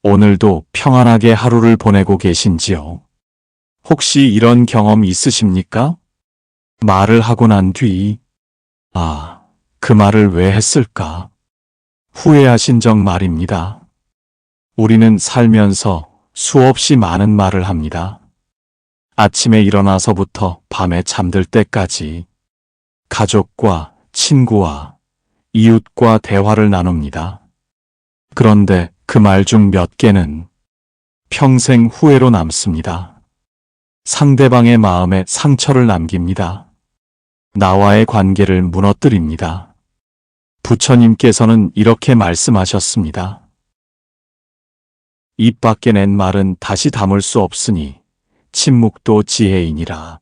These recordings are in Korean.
오늘도 평안하게 하루를 보내고 계신지요? 혹시 이런 경험 있으십니까? 말을 하고 난 뒤, 그 말을 왜 했을까? 후회하신 적 말입니다. 우리는 살면서 수없이 많은 말을 합니다. 아침에 일어나서부터 밤에 잠들 때까지 가족과 친구와 이웃과 대화를 나눕니다. 그런데 그 말 중 몇 개는 평생 후회로 남습니다. 상대방의 마음에 상처를 남깁니다. 나와의 관계를 무너뜨립니다. 부처님께서는 이렇게 말씀하셨습니다. 입 밖에 낸 말은 다시 담을 수 없으니 침묵도 지혜이니라.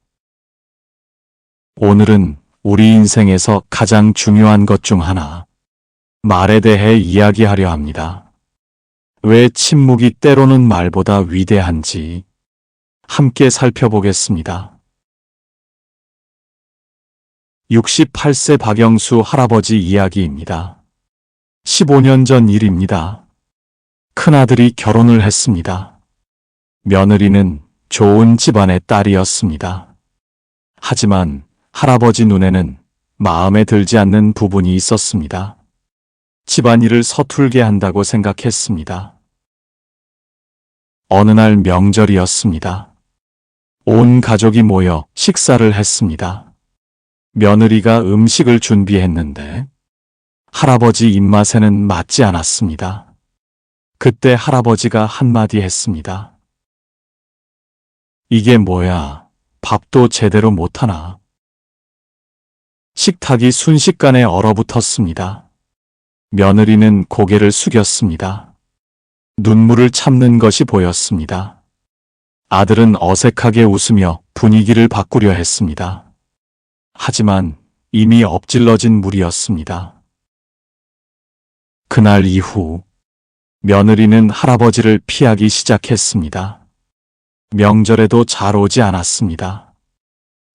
오늘은 우리 인생에서 가장 중요한 것 중 하나, 말에 대해 이야기하려 합니다. 왜 침묵이 때로는 말보다 위대한지 함께 살펴보겠습니다. 68세 박영수 할아버지 이야기입니다. 15년 전 일입니다. 큰아들이 결혼을 했습니다. 며느리는 좋은 집안의 딸이었습니다. 하지만 할아버지 눈에는 마음에 들지 않는 부분이 있었습니다. 집안일을 서툴게 한다고 생각했습니다. 어느 날 명절이었습니다. 온 가족이 모여 식사를 했습니다. 며느리가 음식을 준비했는데 할아버지 입맛에는 맞지 않았습니다. 그때 할아버지가 한마디 했습니다. 이게 뭐야? 밥도 제대로 못하나? 식탁이 순식간에 얼어붙었습니다. 며느리는 고개를 숙였습니다. 눈물을 참는 것이 보였습니다. 아들은 어색하게 웃으며 분위기를 바꾸려 했습니다. 하지만 이미 엎질러진 물이었습니다. 그날 이후 며느리는 할아버지를 피하기 시작했습니다. 명절에도 잘 오지 않았습니다.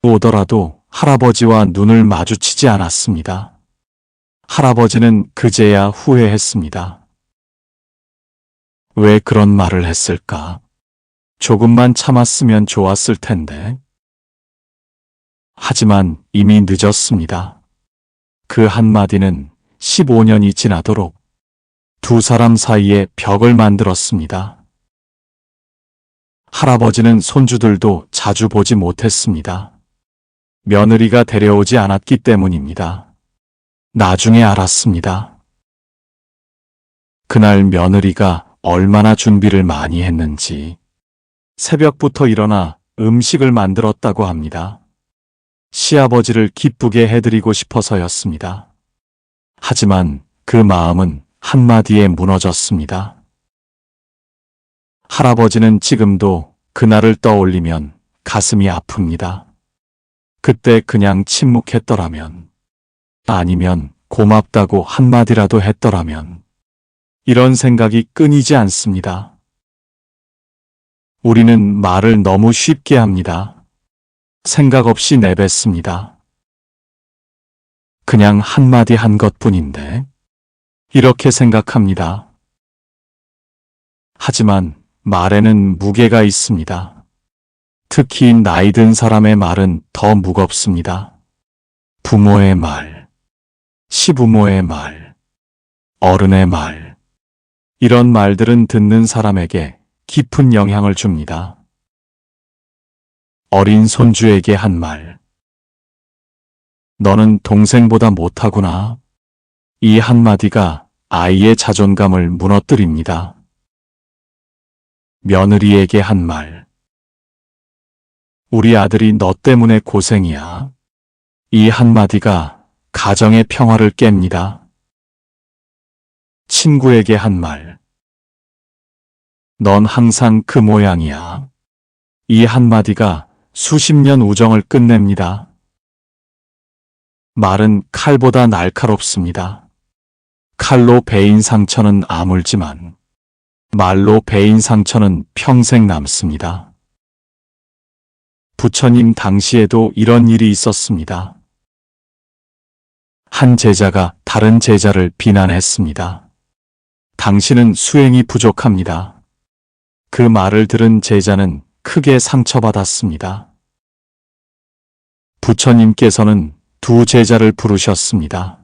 오더라도 할아버지와 눈을 마주치지 않았습니다. 할아버지는 그제야 후회했습니다. 왜 그런 말을 했을까? 조금만 참았으면 좋았을 텐데. 하지만 이미 늦었습니다. 그 한마디는 15년이 지나도록 두 사람 사이에 벽을 만들었습니다. 할아버지는 손주들도 자주 보지 못했습니다. 며느리가 데려오지 않았기 때문입니다. 나중에 알았습니다. 그날 며느리가 얼마나 준비를 많이 했는지 새벽부터 일어나 음식을 만들었다고 합니다. 시아버지를 기쁘게 해드리고 싶어서였습니다. 하지만 그 마음은 한마디에 무너졌습니다. 할아버지는 지금도 그날을 떠올리면 가슴이 아픕니다. 그때 그냥 침묵했더라면, 아니면 고맙다고 한마디라도 했더라면, 이런 생각이 끊이지 않습니다. 우리는 말을 너무 쉽게 합니다. 생각 없이 내뱉습니다. 그냥 한마디 한 것뿐인데, 이렇게 생각합니다. 하지만 말에는 무게가 있습니다. 특히 나이 든 사람의 말은 더 무겁습니다. 부모의 말, 시부모의 말, 어른의 말, 이런 말들은 듣는 사람에게 깊은 영향을 줍니다. 어린 손주에게 한 말. 너는 동생보다 못하구나. 이 한마디가 아이의 자존감을 무너뜨립니다. 며느리에게 한 말. 우리 아들이 너 때문에 고생이야. 이 한마디가 가정의 평화를 깹니다. 친구에게 한 말. 넌 항상 그 모양이야. 이 한마디가 수십 년 우정을 끝냅니다. 말은 칼보다 날카롭습니다. 칼로 베인 상처는 아물지만 말로 베인 상처는 평생 남습니다. 부처님 당시에도 이런 일이 있었습니다. 한 제자가 다른 제자를 비난했습니다. 당신은 수행이 부족합니다. 그 말을 들은 제자는 크게 상처받았습니다. 부처님께서는 두 제자를 부르셨습니다.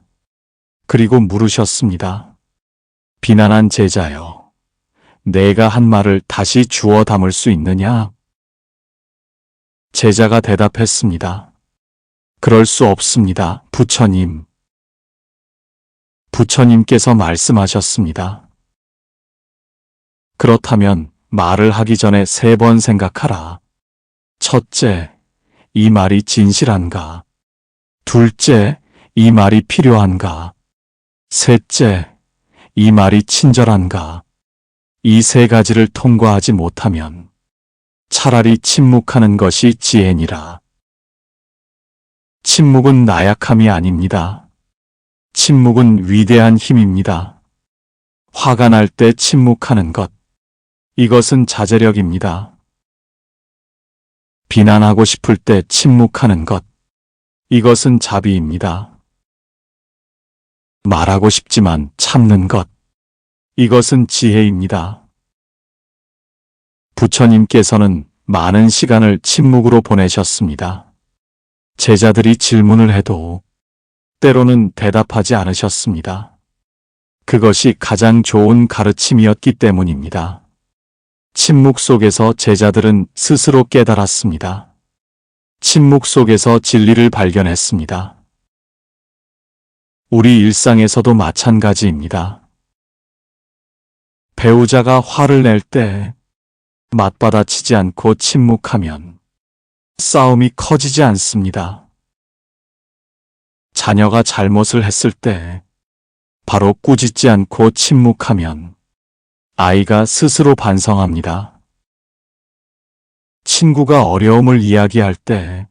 그리고 물으셨습니다. 비난한 제자여, 내가 한 말을 다시 주워 담을 수 있느냐? 제자가 대답했습니다. 그럴 수 없습니다, 부처님. 부처님께서 말씀하셨습니다. 그렇다면 말을 하기 전에 3번 생각하라. 첫째, 이 말이 진실한가? 둘째, 이 말이 필요한가? 셋째, 이 말이 친절한가? 이 3가지를 통과하지 못하면 차라리 침묵하는 것이 지혜니라. 침묵은 나약함이 아닙니다. 침묵은 위대한 힘입니다. 화가 날 때 침묵하는 것, 이것은 자제력입니다. 비난하고 싶을 때 침묵하는 것, 이것은 자비입니다. 말하고 싶지만 참는 것, 이것은 지혜입니다. 부처님께서는 많은 시간을 침묵으로 보내셨습니다. 제자들이 질문을 해도 때로는 대답하지 않으셨습니다. 그것이 가장 좋은 가르침이었기 때문입니다. 침묵 속에서 제자들은 스스로 깨달았습니다. 침묵 속에서 진리를 발견했습니다. 우리 일상에서도 마찬가지입니다. 배우자가 화를 낼 때 맞받아치지 않고 침묵하면 싸움이 커지지 않습니다. 자녀가 잘못을 했을 때 바로 꾸짖지 않고 침묵하면 아이가 스스로 반성합니다. 친구가 어려움을 이야기할 때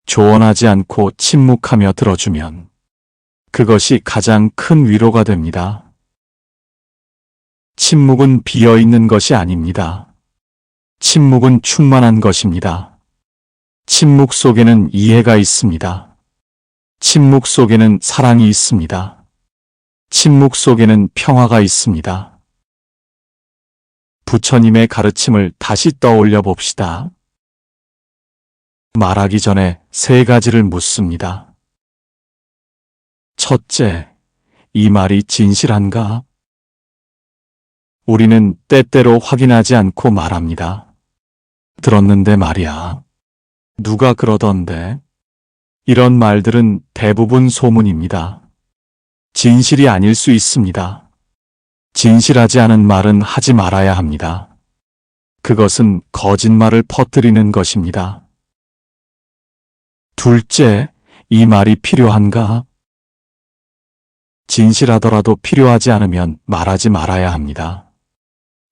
조언하지 않고 침묵하며 들어주면 그것이 가장 큰 위로가 됩니다. 침묵은 비어있는 것이 아닙니다. 침묵은 충만한 것입니다. 침묵 속에는 이해가 있습니다. 침묵 속에는 사랑이 있습니다. 침묵 속에는 평화가 있습니다. 부처님의 가르침을 다시 떠올려 봅시다. 말하기 전에 3가지를 묻습니다. 첫째, 이 말이 진실한가? 우리는 때때로 확인하지 않고 말합니다. 들었는데 말이야. 누가 그러던데? 이런 말들은 대부분 소문입니다. 진실이 아닐 수 있습니다. 진실하지 않은 말은 하지 말아야 합니다. 그것은 거짓말을 퍼뜨리는 것입니다. 둘째, 이 말이 필요한가? 진실하더라도 필요하지 않으면 말하지 말아야 합니다.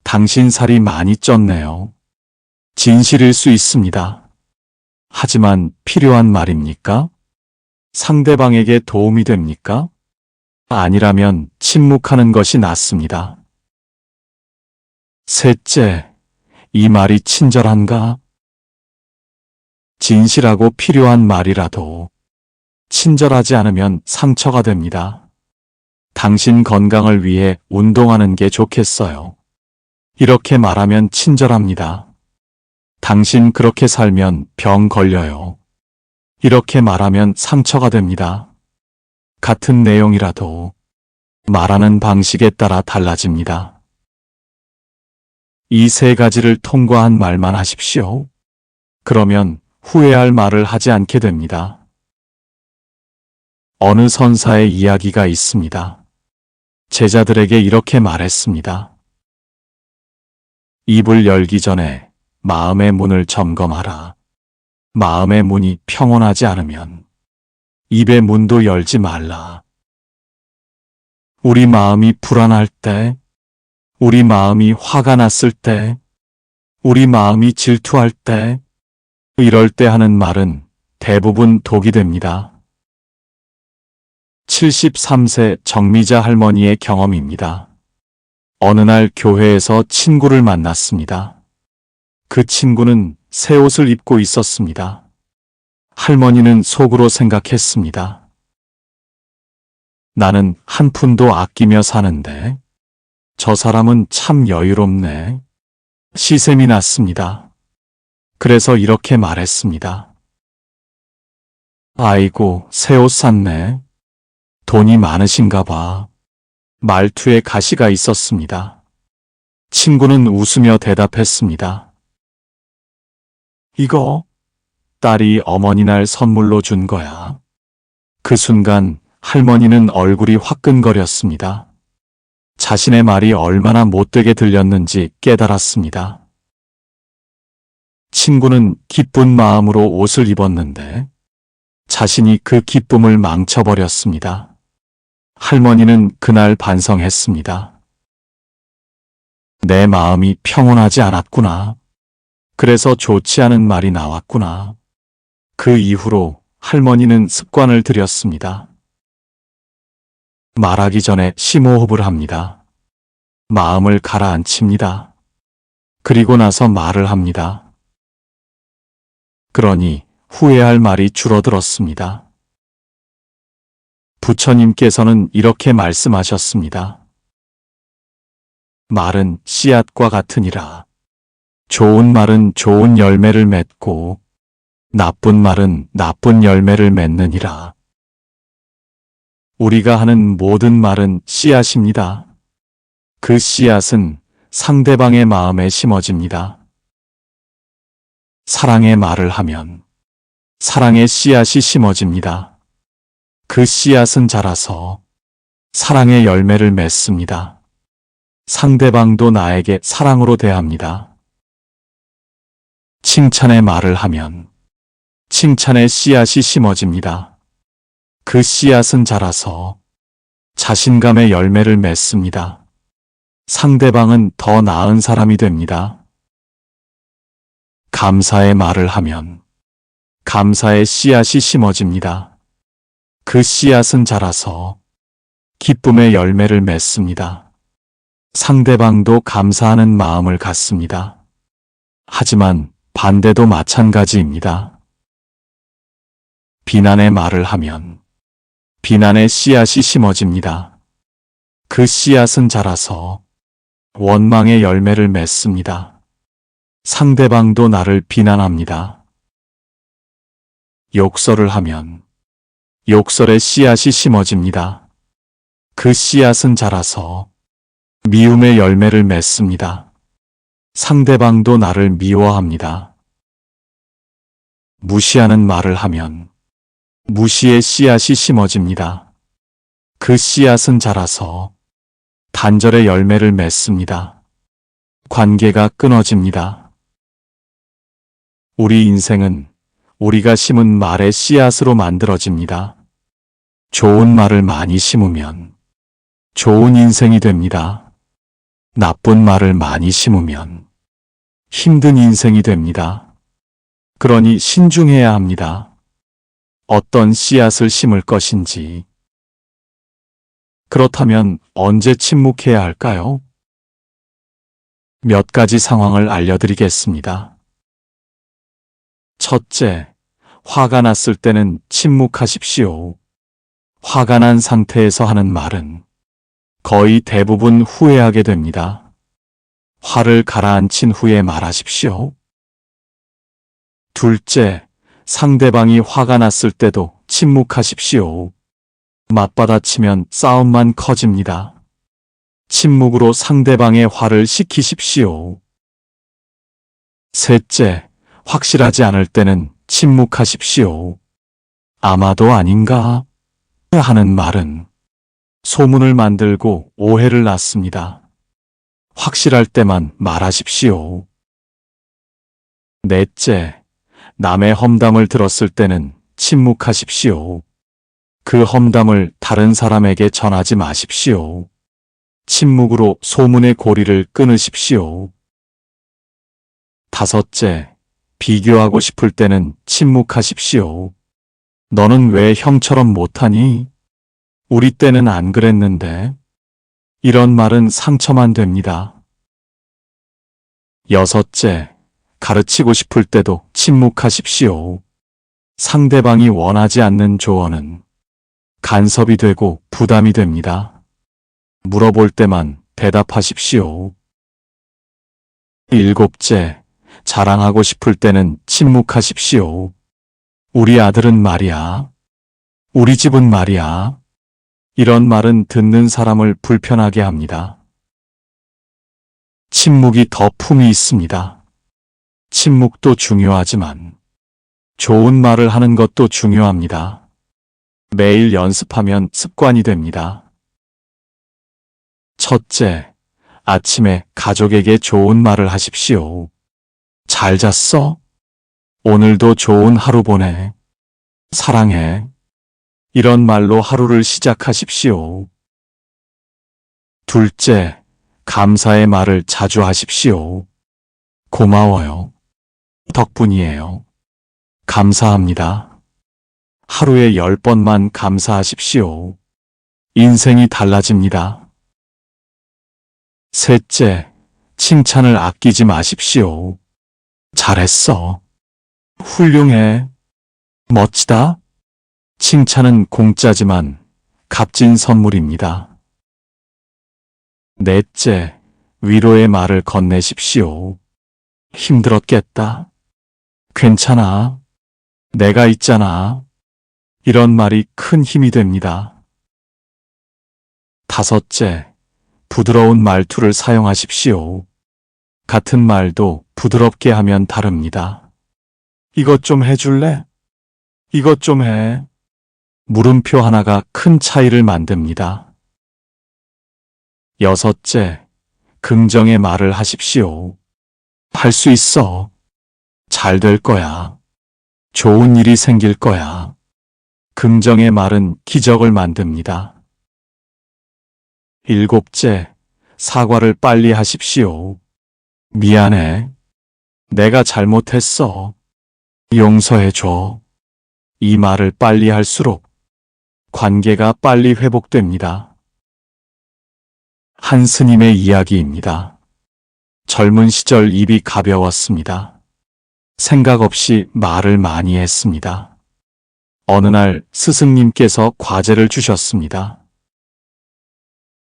당신 살이 많이 쪘네요. 진실일 수 있습니다. 하지만 필요한 말입니까? 상대방에게 도움이 됩니까? 아니라면 침묵하는 것이 낫습니다. 셋째, 이 말이 친절한가? 진실하고 필요한 말이라도 친절하지 않으면 상처가 됩니다. 당신 건강을 위해 운동하는 게 좋겠어요. 이렇게 말하면 친절합니다. 당신 그렇게 살면 병 걸려요. 이렇게 말하면 상처가 됩니다. 같은 내용이라도 말하는 방식에 따라 달라집니다. 이 3가지를 통과한 말만 하십시오. 그러면 후회할 말을 하지 않게 됩니다. 어느 선사의 이야기가 있습니다. 제자들에게 이렇게 말했습니다. 입을 열기 전에 마음의 문을 점검하라. 마음의 문이 평온하지 않으면 입의 문도 열지 말라. 우리 마음이 불안할 때, 우리 마음이 화가 났을 때, 우리 마음이 질투할 때, 이럴 때 하는 말은 대부분 독이 됩니다. 73세 정미자 할머니의 경험입니다. 어느 날 교회에서 친구를 만났습니다. 그 친구는 새 옷을 입고 있었습니다. 할머니는 속으로 생각했습니다. 나는 한 푼도 아끼며 사는데 저 사람은 참 여유롭네. 시샘이 났습니다. 그래서 이렇게 말했습니다. 아이고, 새 옷 샀네. 돈이 많으신가 봐. 말투에 가시가 있었습니다. 친구는 웃으며 대답했습니다. 이거 딸이 어머니 날 선물로 준 거야. 그 순간 할머니는 얼굴이 화끈거렸습니다. 자신의 말이 얼마나 못되게 들렸는지 깨달았습니다. 친구는 기쁜 마음으로 옷을 입었는데 자신이 그 기쁨을 망쳐버렸습니다. 할머니는 그날 반성했습니다. 내 마음이 평온하지 않았구나. 그래서 좋지 않은 말이 나왔구나. 그 이후로 할머니는 습관을 들였습니다. 말하기 전에 심호흡을 합니다. 마음을 가라앉힙니다. 그리고 나서 말을 합니다. 그러니 후회할 말이 줄어들었습니다. 부처님께서는 이렇게 말씀하셨습니다. 말은 씨앗과 같으니라. 좋은 말은 좋은 열매를 맺고 나쁜 말은 나쁜 열매를 맺느니라. 우리가 하는 모든 말은 씨앗입니다. 그 씨앗은 상대방의 마음에 심어집니다. 사랑의 말을 하면 사랑의 씨앗이 심어집니다. 그 씨앗은 자라서 사랑의 열매를 맺습니다. 상대방도 나에게 사랑으로 대합니다. 칭찬의 말을 하면 칭찬의 씨앗이 심어집니다. 그 씨앗은 자라서 자신감의 열매를 맺습니다. 상대방은 더 나은 사람이 됩니다. 감사의 말을 하면 감사의 씨앗이 심어집니다. 그 씨앗은 자라서 기쁨의 열매를 맺습니다. 상대방도 감사하는 마음을 갖습니다. 하지만 반대도 마찬가지입니다. 비난의 말을 하면 비난의 씨앗이 심어집니다. 그 씨앗은 자라서 원망의 열매를 맺습니다. 상대방도 나를 비난합니다. 욕설을 하면 욕설의 씨앗이 심어집니다. 그 씨앗은 자라서 미움의 열매를 맺습니다. 상대방도 나를 미워합니다. 무시하는 말을 하면 무시의 씨앗이 심어집니다. 그 씨앗은 자라서 단절의 열매를 맺습니다. 관계가 끊어집니다. 우리 인생은 우리가 심은 말의 씨앗으로 만들어집니다. 좋은 말을 많이 심으면 좋은 인생이 됩니다. 나쁜 말을 많이 심으면 힘든 인생이 됩니다. 그러니 신중해야 합니다. 어떤 씨앗을 심을 것인지. 그렇다면 언제 침묵해야 할까요? 몇 가지 상황을 알려드리겠습니다. 첫째, 화가 났을 때는 침묵하십시오. 화가 난 상태에서 하는 말은 거의 대부분 후회하게 됩니다. 화를 가라앉힌 후에 말하십시오. 둘째, 상대방이 화가 났을 때도 침묵하십시오. 맞받아치면 싸움만 커집니다. 침묵으로 상대방의 화를 식히십시오. 셋째, 확실하지 않을 때는 침묵하십시오. 아마도 아닌가 하는 말은 소문을 만들고 오해를 낳습니다. 확실할 때만 말하십시오. 넷째, 남의 험담을 들었을 때는 침묵하십시오. 그 험담을 다른 사람에게 전하지 마십시오. 침묵으로 소문의 고리를 끊으십시오. 다섯째, 비교하고 싶을 때는 침묵하십시오. 너는 왜 형처럼 못하니? 우리 때는 안 그랬는데. 이런 말은 상처만 됩니다. 여섯째, 가르치고 싶을 때도 침묵하십시오. 상대방이 원하지 않는 조언은 간섭이 되고 부담이 됩니다. 물어볼 때만 대답하십시오. 일곱째, 자랑하고 싶을 때는 침묵하십시오. 우리 아들은 말이야. 우리 집은 말이야. 이런 말은 듣는 사람을 불편하게 합니다. 침묵이 더 품이 있습니다. 침묵도 중요하지만 좋은 말을 하는 것도 중요합니다. 매일 연습하면 습관이 됩니다. 첫째, 아침에 가족에게 좋은 말을 하십시오. 잘 잤어? 오늘도 좋은 하루 보내. 사랑해. 이런 말로 하루를 시작하십시오. 둘째, 감사의 말을 자주 하십시오. 고마워요. 덕분이에요. 감사합니다. 하루에 10번만 감사하십시오. 인생이 달라집니다. 셋째, 칭찬을 아끼지 마십시오. 잘했어. 훌륭해. 멋지다. 칭찬은 공짜지만 값진 선물입니다. 넷째, 위로의 말을 건네십시오. 힘들었겠다. 괜찮아. 내가 있잖아. 이런 말이 큰 힘이 됩니다. 다섯째, 부드러운 말투를 사용하십시오. 같은 말도 부드럽게 하면 다릅니다. 이것 좀 해줄래? 이것 좀 해. 물음표 하나가 큰 차이를 만듭니다. 여섯째, 긍정의 말을 하십시오. 할 수 있어. 잘 될 거야. 좋은 일이 생길 거야. 긍정의 말은 기적을 만듭니다. 일곱째, 사과를 빨리 하십시오. 미안해. 내가 잘못했어. 용서해줘. 이 말을 빨리 할수록 관계가 빨리 회복됩니다. 한 스님의 이야기입니다. 젊은 시절 입이 가벼웠습니다. 생각 없이 말을 많이 했습니다. 어느 날 스승님께서 과제를 주셨습니다.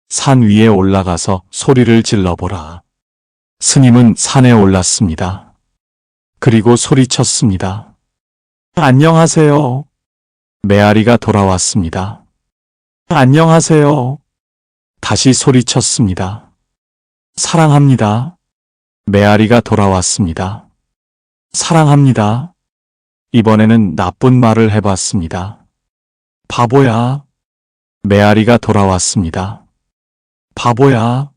산 위에 올라가서 소리를 질러보라. 스님은 산에 올랐습니다. 그리고 소리쳤습니다. 안녕하세요. 메아리가 돌아왔습니다. 안녕하세요. 다시 소리쳤습니다. 사랑합니다. 메아리가 돌아왔습니다. 사랑합니다. 이번에는 나쁜 말을 해봤습니다. 바보야. 메아리가 돌아왔습니다. 바보야.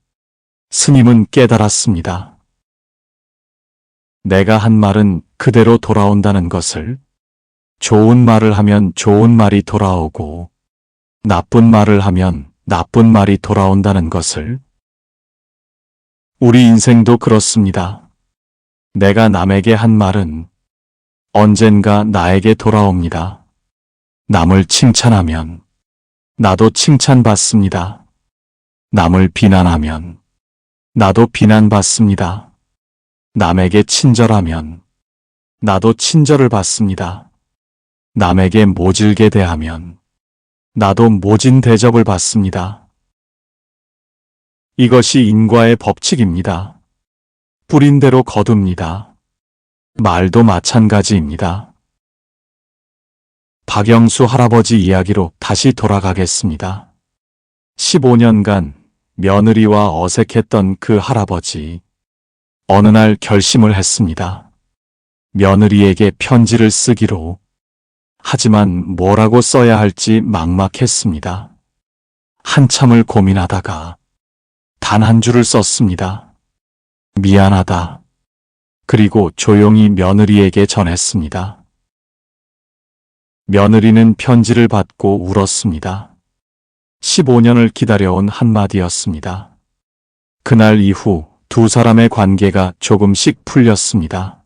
스님은 깨달았습니다. 내가 한 말은 그대로 돌아온다는 것을, 좋은 말을 하면 좋은 말이 돌아오고 나쁜 말을 하면 나쁜 말이 돌아온다는 것을. 우리 인생도 그렇습니다. 내가 남에게 한 말은 언젠가 나에게 돌아옵니다. 남을 칭찬하면 나도 칭찬받습니다. 남을 비난하면 나도 비난받습니다. 남에게 친절하면 나도 친절을 받습니다. 남에게 모질게 대하면 나도 모진 대접을 받습니다. 이것이 인과의 법칙입니다. 뿌린 대로 거둡니다. 말도 마찬가지입니다. 박영수 할아버지 이야기로 다시 돌아가겠습니다. 15년간 며느리와 어색했던 그 할아버지. 어느 날 결심을 했습니다. 며느리에게 편지를 쓰기로. 하지만 뭐라고 써야 할지 막막했습니다. 한참을 고민하다가 단 한 줄을 썼습니다. 미안하다. 그리고 조용히 며느리에게 전했습니다. 며느리는 편지를 받고 울었습니다. 15년을 기다려온 한마디였습니다. 그날 이후 두 사람의 관계가 조금씩 풀렸습니다.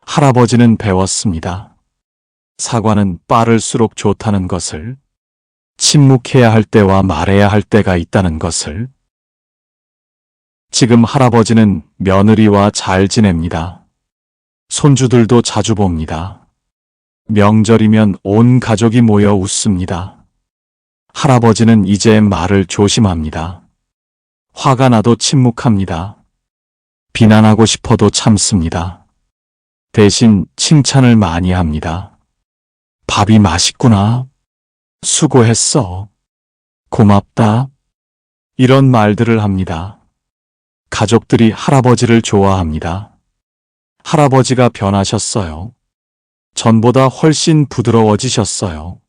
할아버지는 배웠습니다. 사과는 빠를수록 좋다는 것을, 침묵해야 할 때와 말해야 할 때가 있다는 것을. 지금 할아버지는 며느리와 잘 지냅니다. 손주들도 자주 봅니다. 명절이면 온 가족이 모여 웃습니다. 할아버지는 이제 말을 조심합니다. 화가 나도 침묵합니다. 비난하고 싶어도 참습니다. 대신 칭찬을 많이 합니다. 밥이 맛있구나. 수고했어. 고맙다. 이런 말들을 합니다. 가족들이 할아버지를 좋아합니다. 할아버지가 변하셨어요. 전보다 훨씬 부드러워지셨어요.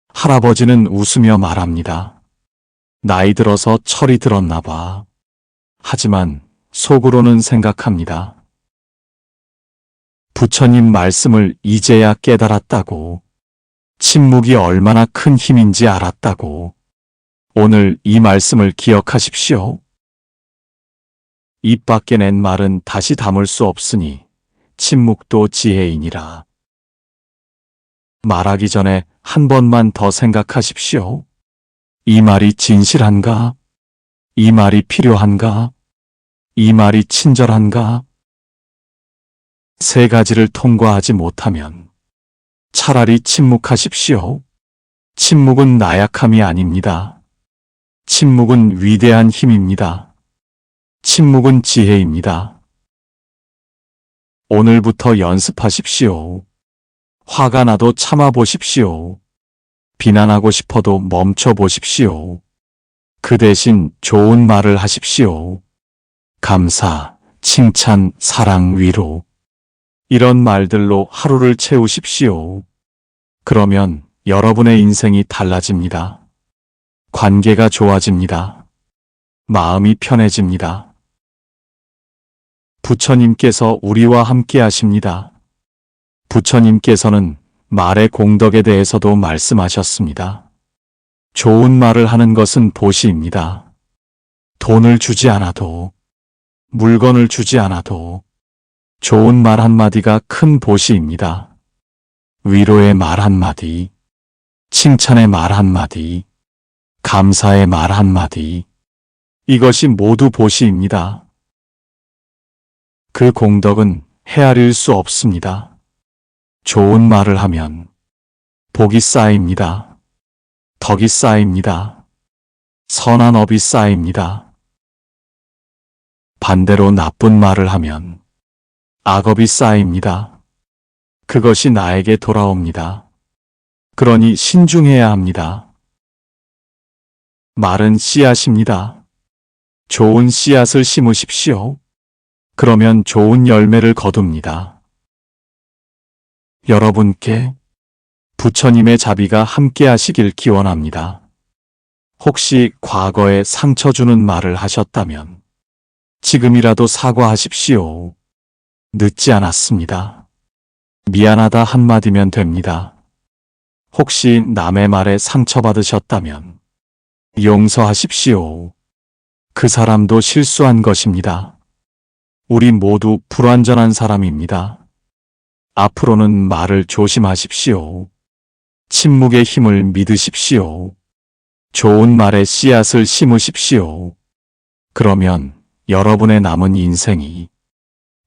할아버지는 웃으며 말합니다. 나이 들어서 철이 들었나 봐. 하지만 속으로는 생각합니다. 부처님 말씀을 이제야 깨달았다고. 침묵이 얼마나 큰 힘인지 알았다고. 오늘 이 말씀을 기억하십시오. 입 밖에 낸 말은 다시 담을 수 없으니 침묵도 지혜이니라. 말하기 전에 한 번만 더 생각하십시오. 이 말이 진실한가? 이 말이 필요한가? 이 말이 친절한가? 세 가지를 통과하지 못하면 차라리 침묵하십시오. 침묵은 나약함이 아닙니다. 침묵은 위대한 힘입니다. 침묵은 지혜입니다. 오늘부터 연습하십시오. 화가 나도 참아보십시오. 비난하고 싶어도 멈춰보십시오. 그 대신 좋은 말을 하십시오. 감사, 칭찬, 사랑, 위로. 이런 말들로 하루를 채우십시오. 그러면 여러분의 인생이 달라집니다. 관계가 좋아집니다. 마음이 편해집니다. 부처님께서 우리와 함께 하십니다. 부처님께서는 말의 공덕에 대해서도 말씀하셨습니다. 좋은 말을 하는 것은 보시입니다. 돈을 주지 않아도, 물건을 주지 않아도 좋은 말 한마디가 큰 보시입니다. 위로의 말 한마디, 칭찬의 말 한마디, 감사의 말 한마디, 이것이 모두 보시입니다. 그 공덕은 헤아릴 수 없습니다. 좋은 말을 하면 복이 쌓입니다. 덕이 쌓입니다. 선한 업이 쌓입니다. 반대로 나쁜 말을 하면 악업이 쌓입니다. 그것이 나에게 돌아옵니다. 그러니 신중해야 합니다. 말은 씨앗입니다. 좋은 씨앗을 심으십시오. 그러면 좋은 열매를 거둡니다. 여러분께 부처님의 자비가 함께 하시길 기원합니다. 혹시 과거에 상처 주는 말을 하셨다면 지금이라도 사과하십시오. 늦지 않았습니다. 미안하다 한마디면 됩니다. 혹시 남의 말에 상처받으셨다면 용서하십시오. 그 사람도 실수한 것입니다. 우리 모두 불완전한 사람입니다. 앞으로는 말을 조심하십시오. 침묵의 힘을 믿으십시오. 좋은 말의 씨앗을 심으십시오. 그러면 여러분의 남은 인생이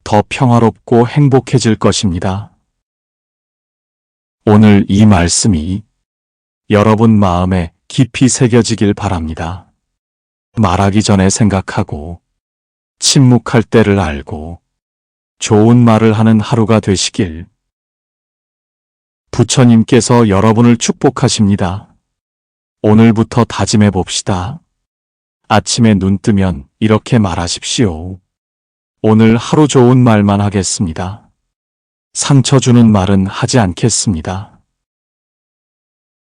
더 평화롭고 행복해질 것입니다. 오늘 이 말씀이 여러분 마음에 깊이 새겨지길 바랍니다. 말하기 전에 생각하고 침묵할 때를 알고 좋은 말을 하는 하루가 되시길. 부처님께서 여러분을 축복하십니다. 오늘부터 다짐해 봅시다. 아침에 눈 뜨면 이렇게 말하십시오. 오늘 하루 좋은 말만 하겠습니다. 상처 주는 말은 하지 않겠습니다.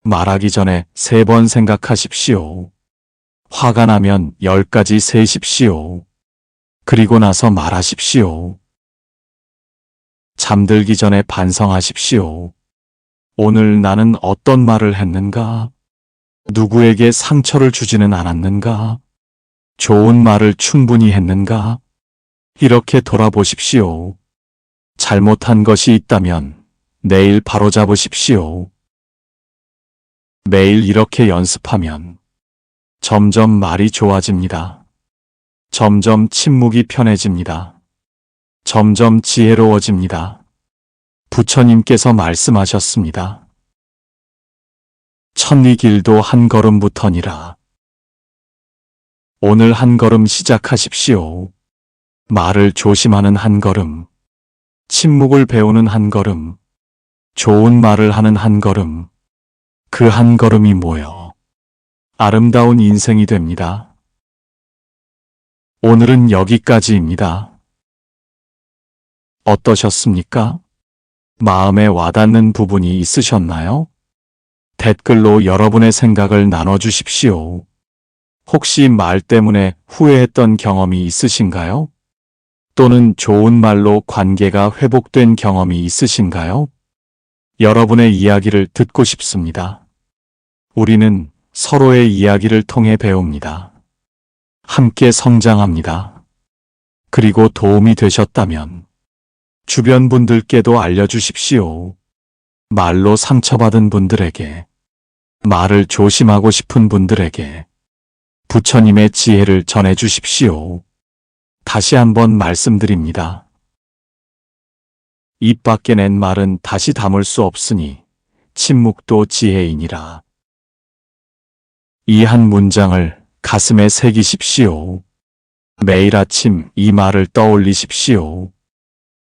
말하기 전에 3번 생각하십시오. 화가 나면 10가지 세십시오. 그리고 나서 말하십시오. 잠들기 전에 반성하십시오. 오늘 나는 어떤 말을 했는가? 누구에게 상처를 주지는 않았는가? 좋은 말을 충분히 했는가? 이렇게 돌아보십시오. 잘못한 것이 있다면 내일 바로잡으십시오. 매일 이렇게 연습하면 점점 말이 좋아집니다. 점점 침묵이 편해집니다. 점점 지혜로워집니다. 부처님께서 말씀하셨습니다. 천리 길도 한 걸음부터니라. 오늘 한 걸음 시작하십시오. 말을 조심하는 한 걸음, 침묵을 배우는 한 걸음, 좋은 말을 하는 한 걸음, 그 한 걸음이 모여 아름다운 인생이 됩니다. 오늘은 여기까지입니다. 어떠셨습니까? 마음에 와닿는 부분이 있으셨나요? 댓글로 여러분의 생각을 나눠주십시오. 혹시 말 때문에 후회했던 경험이 있으신가요? 또는 좋은 말로 관계가 회복된 경험이 있으신가요? 여러분의 이야기를 듣고 싶습니다. 우리는 서로의 이야기를 통해 배웁니다. 함께 성장합니다. 그리고 도움이 되셨다면 주변 분들께도 알려주십시오. 말로 상처받은 분들에게, 말을 조심하고 싶은 분들에게 부처님의 지혜를 전해주십시오. 다시 한번 말씀드립니다. 입 밖에 낸 말은 다시 담을 수 없으니 침묵도 지혜이니라. 이 한 문장을 가슴에 새기십시오. 매일 아침 이 말을 떠올리십시오.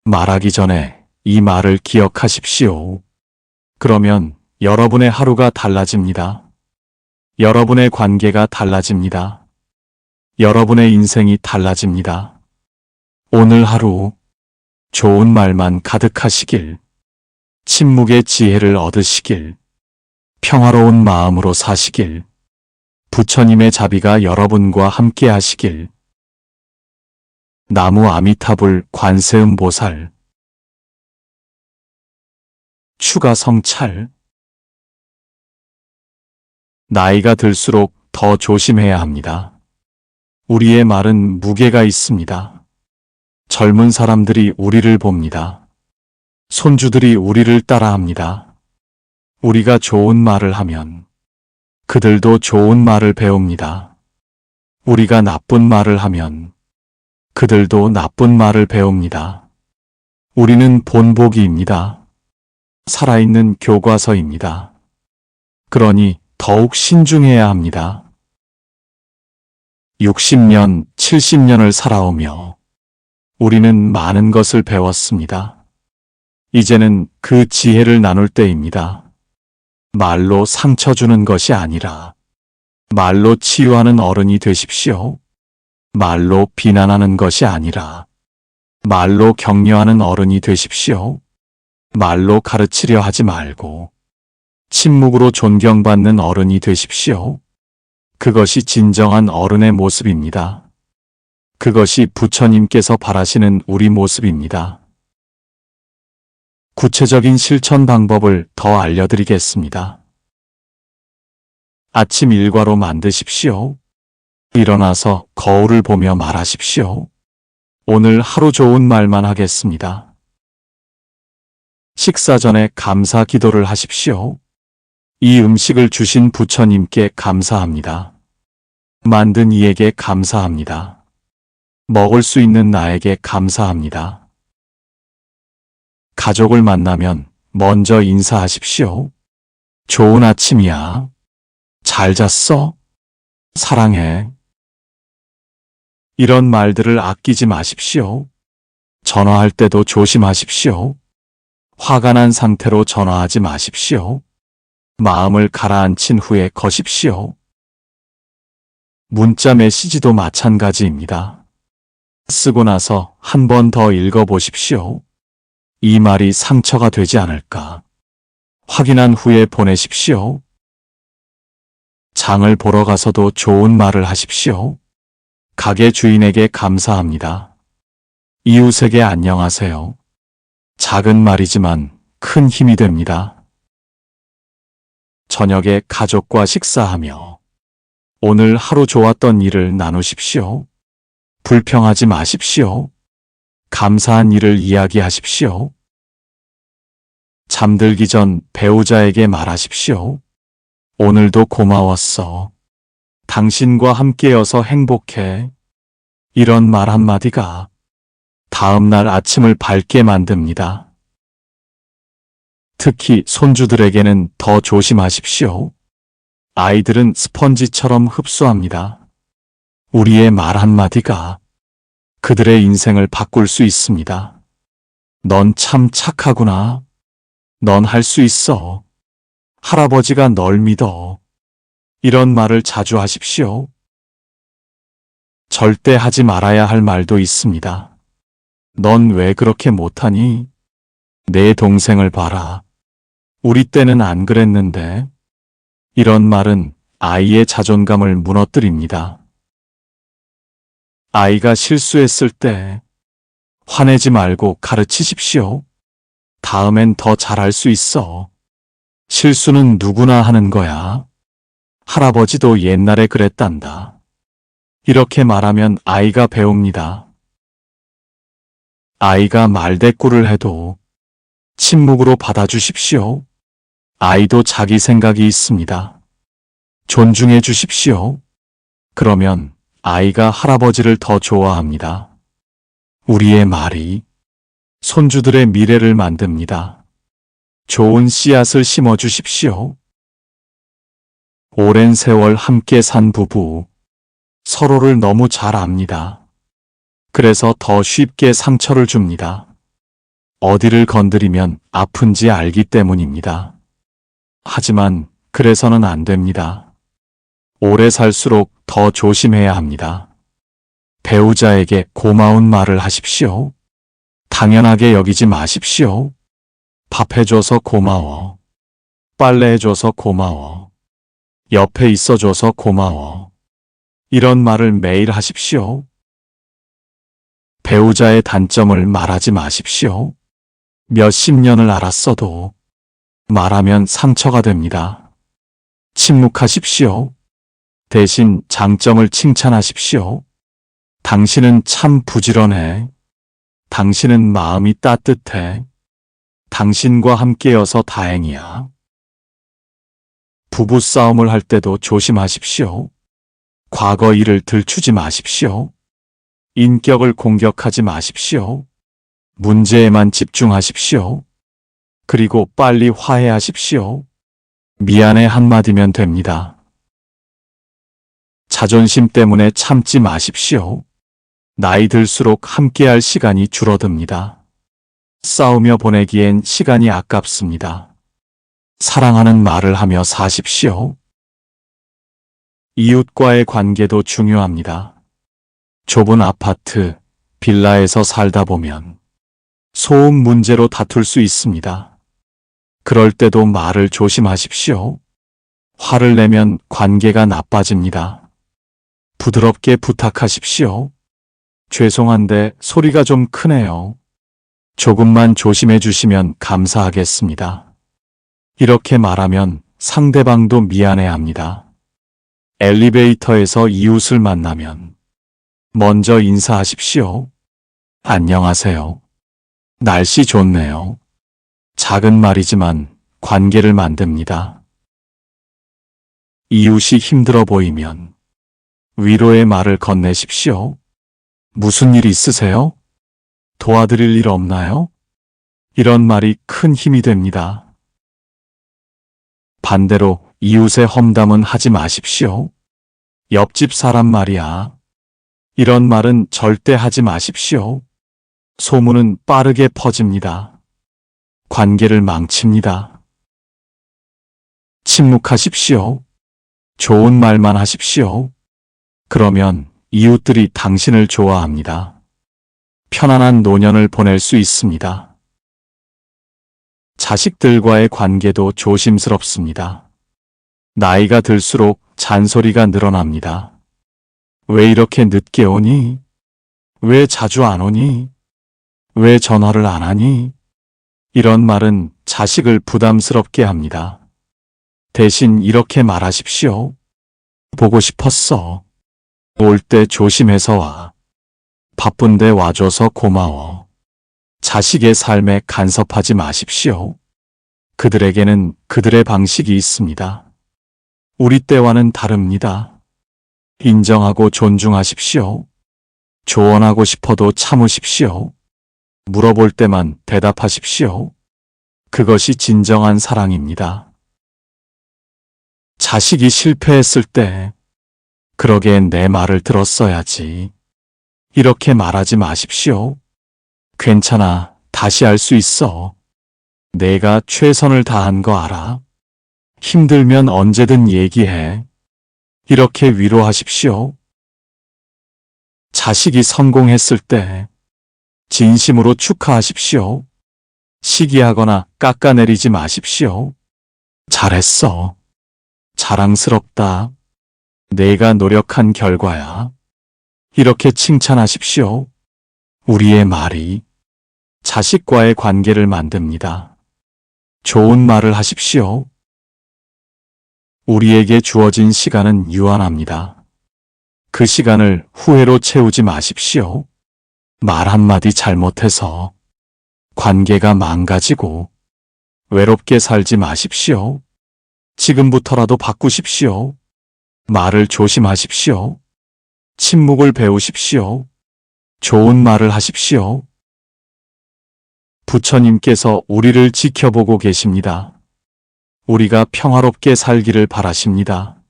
말하기 전에 이 말을 기억하십시오. 그러면 여러분의 하루가 달라집니다. 여러분의 관계가 달라집니다. 여러분의 인생이 달라집니다. 오늘 하루 좋은 말만 가득하시길, 침묵의 지혜를 얻으시길, 평화로운 마음으로 사시길, 부처님의 자비가 여러분과 함께 하시길. 나무 아미타불 관세음보살 추가 성찰. 나이가 들수록 더 조심해야 합니다. 우리의 말은 무게가 있습니다. 젊은 사람들이 우리를 봅니다. 손주들이 우리를 따라합니다. 우리가 좋은 말을 하면 그들도 좋은 말을 배웁니다. 우리가 나쁜 말을 하면 그들도 나쁜 말을 배웁니다. 우리는 본보기입니다. 살아있는 교과서입니다. 그러니 더욱 신중해야 합니다. 60년, 70년을 살아오며 우리는 많은 것을 배웠습니다. 이제는 그 지혜를 나눌 때입니다. 말로 상처 주는 것이 아니라 말로 치유하는 어른이 되십시오. 말로 비난하는 것이 아니라 말로 격려하는 어른이 되십시오. 말로 가르치려 하지 말고 침묵으로 존경받는 어른이 되십시오. 그것이 진정한 어른의 모습입니다. 그것이 부처님께서 바라시는 우리 모습입니다. 구체적인 실천 방법을 더 알려드리겠습니다. 아침 일과로 만드십시오. 일어나서 거울을 보며 말하십시오. 오늘 하루 좋은 말만 하겠습니다. 식사 전에 감사 기도를 하십시오. 이 음식을 주신 부처님께 감사합니다. 만든 이에게 감사합니다. 먹을 수 있는 나에게 감사합니다. 가족을 만나면 먼저 인사하십시오. 좋은 아침이야. 잘 잤어? 사랑해. 이런 말들을 아끼지 마십시오. 전화할 때도 조심하십시오. 화가 난 상태로 전화하지 마십시오. 마음을 가라앉힌 후에 거십시오. 문자 메시지도 마찬가지입니다. 쓰고 나서 한 번 더 읽어보십시오. 이 말이 상처가 되지 않을까 확인한 후에 보내십시오. 장을 보러 가서도 좋은 말을 하십시오. 가게 주인에게 감사합니다. 이웃에게 안녕하세요. 작은 말이지만 큰 힘이 됩니다. 저녁에 가족과 식사하며 오늘 하루 좋았던 일을 나누십시오. 불평하지 마십시오. 감사한 일을 이야기하십시오. 잠들기 전 배우자에게 말하십시오. 오늘도 고마웠어. 당신과 함께여서 행복해. 이런 말 한마디가 다음날 아침을 밝게 만듭니다. 특히 손주들에게는 더 조심하십시오. 아이들은 스펀지처럼 흡수합니다. 우리의 말 한마디가 그들의 인생을 바꿀 수 있습니다. 넌 참 착하구나. 넌 할 수 있어. 할아버지가 널 믿어. 이런 말을 자주 하십시오. 절대 하지 말아야 할 말도 있습니다. 넌 왜 그렇게 못하니? 내 동생을 봐라. 우리 때는 안 그랬는데. 이런 말은 아이의 자존감을 무너뜨립니다. 아이가 실수했을 때 화내지 말고 가르치십시오. 다음엔 더 잘할 수 있어. 실수는 누구나 하는 거야. 할아버지도 옛날에 그랬단다. 이렇게 말하면 아이가 배웁니다. 아이가 말대꾸를 해도 침묵으로 받아주십시오. 아이도 자기 생각이 있습니다. 존중해 주십시오. 그러면 아이가 할아버지를 더 좋아합니다. 우리의 말이 손주들의 미래를 만듭니다. 좋은 씨앗을 심어 주십시오. 오랜 세월 함께 산 부부, 서로를 너무 잘 압니다. 그래서 더 쉽게 상처를 줍니다. 어디를 건드리면 아픈지 알기 때문입니다. 하지만 그래서는 안 됩니다. 오래 살수록 더 조심해야 합니다. 배우자에게 고마운 말을 하십시오. 당연하게 여기지 마십시오. 밥 해줘서 고마워. 빨래 해줘서 고마워. 옆에 있어줘서 고마워. 이런 말을 매일 하십시오. 배우자의 단점을 말하지 마십시오. 몇십 년을 알았어도 말하면 상처가 됩니다. 침묵하십시오. 대신 장점을 칭찬하십시오. 당신은 참 부지런해. 당신은 마음이 따뜻해. 당신과 함께여서 다행이야. 부부싸움을 할 때도 조심하십시오. 과거 일을 들추지 마십시오. 인격을 공격하지 마십시오. 문제에만 집중하십시오. 그리고 빨리 화해하십시오. 미안해 한마디면 됩니다. 자존심 때문에 참지 마십시오. 나이 들수록 함께할 시간이 줄어듭니다. 싸우며 보내기엔 시간이 아깝습니다. 사랑하는 말을 하며 사십시오. 이웃과의 관계도 중요합니다. 좁은 아파트, 빌라에서 살다 보면 소음 문제로 다툴 수 있습니다. 그럴 때도 말을 조심하십시오. 화를 내면 관계가 나빠집니다. 부드럽게 부탁하십시오. 죄송한데 소리가 좀 크네요. 조금만 조심해 주시면 감사하겠습니다. 이렇게 말하면 상대방도 미안해합니다. 엘리베이터에서 이웃을 만나면 먼저 인사하십시오. 안녕하세요. 날씨 좋네요. 작은 말이지만 관계를 만듭니다. 이웃이 힘들어 보이면 위로의 말을 건네십시오. 무슨 일 있으세요? 도와드릴 일 없나요? 이런 말이 큰 힘이 됩니다. 반대로 이웃의 험담은 하지 마십시오. 옆집 사람 말이야. 이런 말은 절대 하지 마십시오. 소문은 빠르게 퍼집니다. 관계를 망칩니다. 침묵하십시오. 좋은 말만 하십시오. 그러면 이웃들이 당신을 좋아합니다. 편안한 노년을 보낼 수 있습니다. 자식들과의 관계도 조심스럽습니다. 나이가 들수록 잔소리가 늘어납니다. 왜 이렇게 늦게 오니? 왜 자주 안 오니? 왜 전화를 안 하니? 이런 말은 자식을 부담스럽게 합니다. 대신 이렇게 말하십시오. 보고 싶었어. 올 때 조심해서 와. 바쁜데 와줘서 고마워. 자식의 삶에 간섭하지 마십시오. 그들에게는 그들의 방식이 있습니다. 우리 때와는 다릅니다. 인정하고 존중하십시오. 조언하고 싶어도 참으십시오. 물어볼 때만 대답하십시오. 그것이 진정한 사랑입니다. 자식이 실패했을 때, 그러기엔 내 말을 들었어야지. 이렇게 말하지 마십시오. 괜찮아. 다시 할 수 있어. 내가 최선을 다한 거 알아. 힘들면 언제든 얘기해. 이렇게 위로하십시오. 자식이 성공했을 때 진심으로 축하하십시오. 시기하거나 깎아내리지 마십시오. 잘했어. 자랑스럽다. 내가 노력한 결과야. 이렇게 칭찬하십시오. 우리의 말이 자식과의 관계를 만듭니다. 좋은 말을 하십시오. 우리에게 주어진 시간은 유한합니다. 그 시간을 후회로 채우지 마십시오. 말 한마디 잘못해서 관계가 망가지고 외롭게 살지 마십시오. 지금부터라도 바꾸십시오. 말을 조심하십시오. 침묵을 배우십시오. 좋은 말을 하십시오. 부처님께서 우리를 지켜보고 계십니다. 우리가 평화롭게 살기를 바라십니다.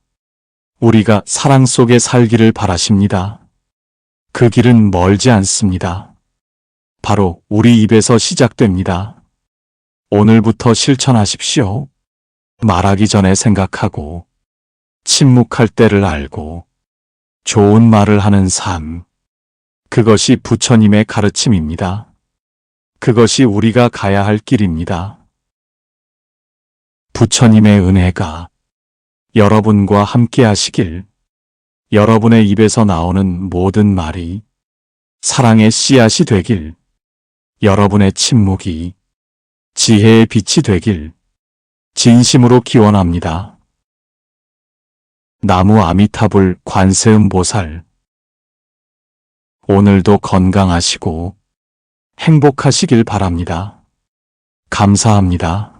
우리가 사랑 속에 살기를 바라십니다. 그 길은 멀지 않습니다. 바로 우리 입에서 시작됩니다. 오늘부터 실천하십시오. 말하기 전에 생각하고, 침묵할 때를 알고, 좋은 말을 하는 삶. 그것이 부처님의 가르침입니다. 그것이 우리가 가야 할 길입니다. 부처님의 은혜가 여러분과 함께 하시길. 여러분의 입에서 나오는 모든 말이 사랑의 씨앗이 되길. 여러분의 침묵이 지혜의 빛이 되길 진심으로 기원합니다. 나무 아미타불 관세음 보살. 오늘도 건강하시고 행복하시길 바랍니다. 감사합니다.